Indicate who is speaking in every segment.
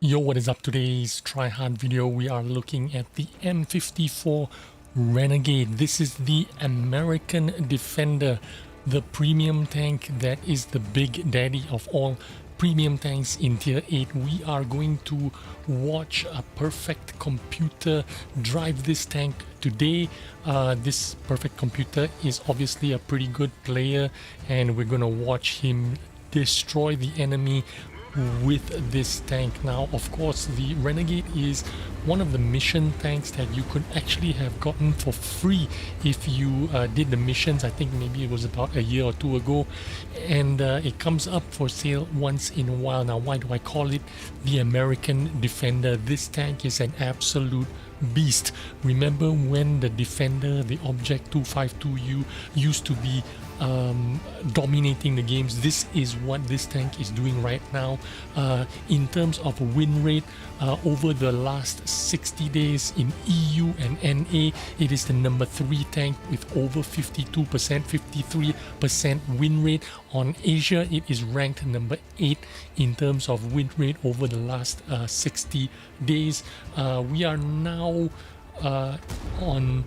Speaker 1: Yo, what is up? Today's try hard video we are looking at the M54 Renegade. This is the American Defender, the premium tank that is the big daddy of all premium tanks in tier 8. We are going to watch a perfect computer drive this tank today. This perfect computer is obviously a pretty good player, and we're gonna watch him destroy the enemy with this tank. Now, of course, the Renegade is one of the mission tanks that you could actually have gotten for free if you did the missions. I think maybe it was about a year or two ago, and it comes up for sale once in a while. Now, why do I call it the American Defender? This tank is an absolute beast. Remember when the Defender, the Object 252U, used to be dominating the games? This is what this tank is doing right now. In terms of win rate, over the last 60 days in EU and NA, it is the number 3 tank with over 52%, 53% win rate. On Asia, it is ranked number 8 in terms of win rate over the last 60 days. We are now on,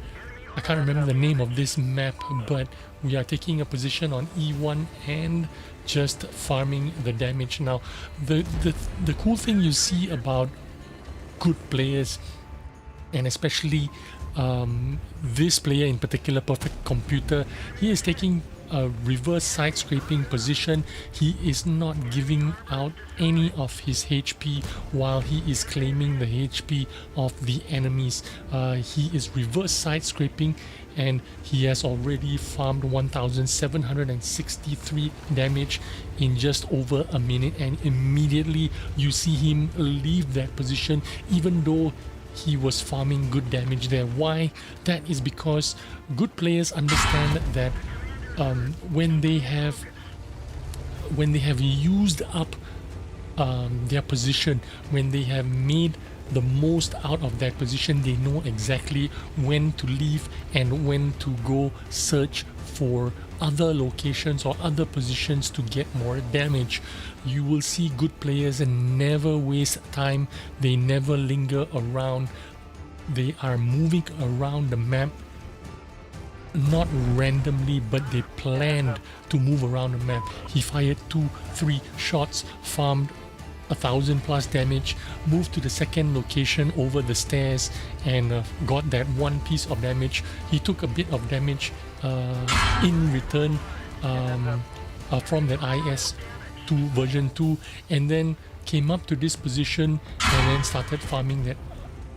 Speaker 1: I can't remember the name of this map, but we are taking a position on E1 and just farming the damage. Now, the cool thing you see about good players, and especially this player in particular, Perfect Computer, he is taking a reverse side scraping position. He is not giving out any of his HP while he is claiming the HP of the enemies. He is reverse side scraping, and he has already farmed 1763 damage in just over a minute, and immediately you see him leave that position even though he was farming good damage there. Why? That is because good players understand that when they have used up their position, when they have made the most out of that position, they know exactly when to leave and when to go search for other locations or other positions to get more damage. You will see good players and never waste time. They never linger around. They are moving around the map, not randomly, but they planned to move around the map. He fired 2-3 shots, farmed 1,000 plus damage, moved to the second location over the stairs, and got that one piece of damage. He took a bit of damage in return from that IS-2 version 2, and then came up to this position and then started farming that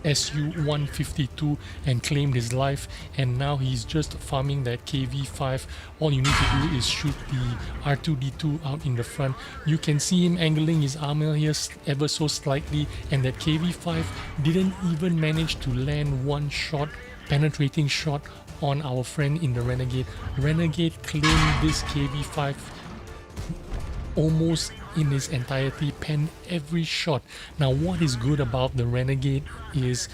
Speaker 1: SU-152 and claimed his life, and now he's just farming that KV-5. All you need to do is shoot the R2-D2 out in the front. You can see him angling his armor here ever so slightly, and that KV-5 didn't even manage to land one shot, penetrating shot on our friend in the Renegade. Renegade claimed this KV-5 almost in its entirety, penned every shot. Now, what is good about the Renegade is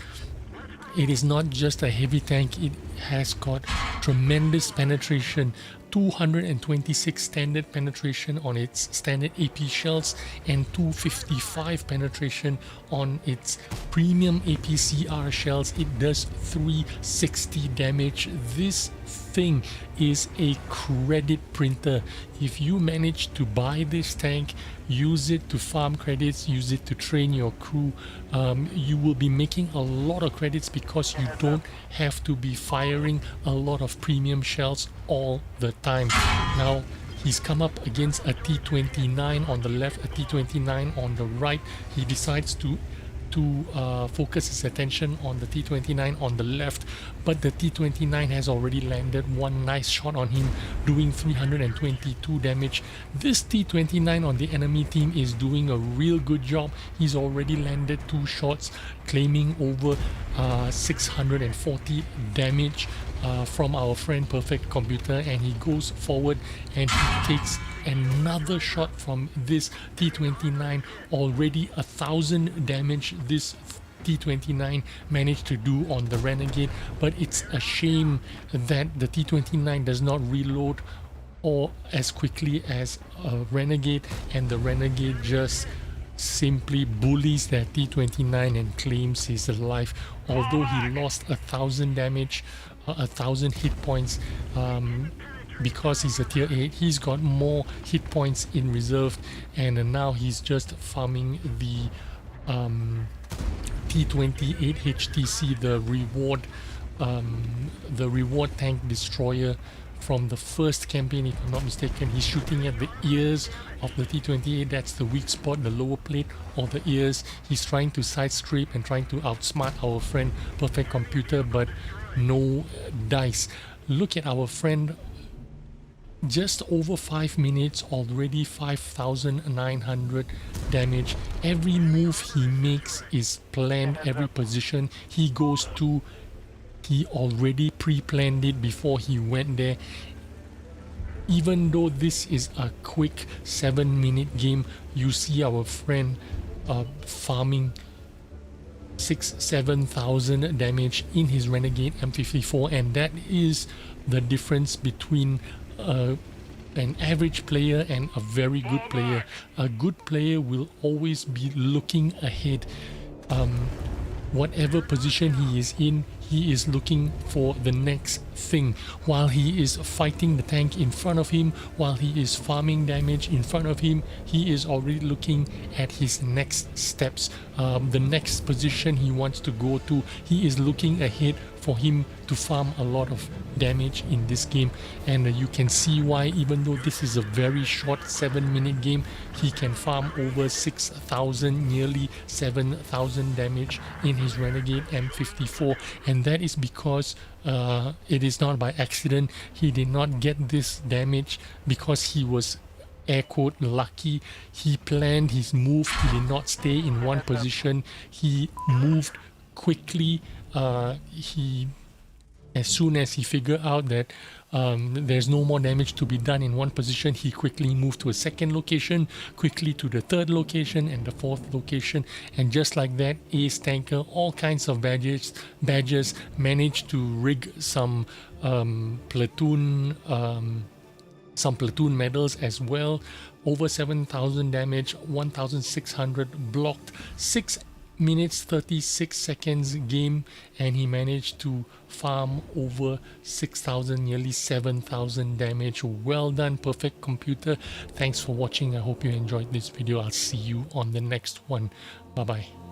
Speaker 1: it is not just a heavy tank, it has got tremendous penetration. 226 standard penetration on its standard AP shells and 255 penetration on its premium APCR shells. It does 360 damage. This thing is a credit printer. If you manage to buy this tank, use it to farm credits, use it to train your crew, you will be making a lot of credits because you don't have to be firing a lot of premium shells all the time. Now, he's come up against a T-29 on the left, a T-29 on the right. He decides to focus his attention on the T-29 on the left, but the T-29 has already landed one nice shot on him, doing 322 damage. This T-29 on the enemy team is doing a real good job. He's already landed 2 shots, claiming over 640 damage from our friend Perfect Computer, and he goes forward and he takes another shot from this T-29. Already 1,000 damage this T-29 managed to do on the Renegade, but it's a shame that the T-29 does not reload or as quickly as a Renegade, and the Renegade just simply bullies that T29 and claims his life. Although he lost 1,000 damage, 1,000 hit points, because he's a tier 8, he's got more hit points in reserve, and now he's just farming the T28 HTC, the reward tank destroyer from the first campaign, if I'm not mistaken. He's shooting at the ears of the T28. That's the weak spot, the lower plate or the ears. He's trying to side strip and trying to outsmart our friend Perfect Computer, but no dice. Look at our friend, just over 5 minutes, already 5,900 damage. Every move he makes is planned, every position he goes to, he already pre-planned it before he went there. Even though this is a quick 7-minute game, you see our friend farming 6,000-7,000 damage in his Renegade M54, and that is the difference between an average player and a very good player. A good player will always be looking ahead. Whatever position he is in, he is looking for the next thing. While he is fighting the tank in front of him, while he is farming damage in front of him, he is already looking at his next steps, the next position he wants to go to. He is looking ahead for him to farm a lot of damage in this game, and you can see why, even though this is a very short 7-minute game, he can farm over 6,000, nearly 7,000 damage in his Renegade M54, and that is because it is not by accident. He did not get this damage because he was air quote lucky. He planned his move. He did not stay in one position. He moved quickly. As soon as he figured out that there's no more damage to be done in one position, he quickly moved to a second location, quickly to the third location and the fourth location, and just like that, Ace Tanker, all kinds of badges, managed to rig some platoon medals as well. Over 7,000 damage, 1,600 blocked, 6 minutes 36 seconds game, and he managed to farm over 6,000, nearly 7,000 damage. Well done, Perfect Computer. Thanks for watching. I hope you enjoyed this video. I'll see you on the next one. Bye bye.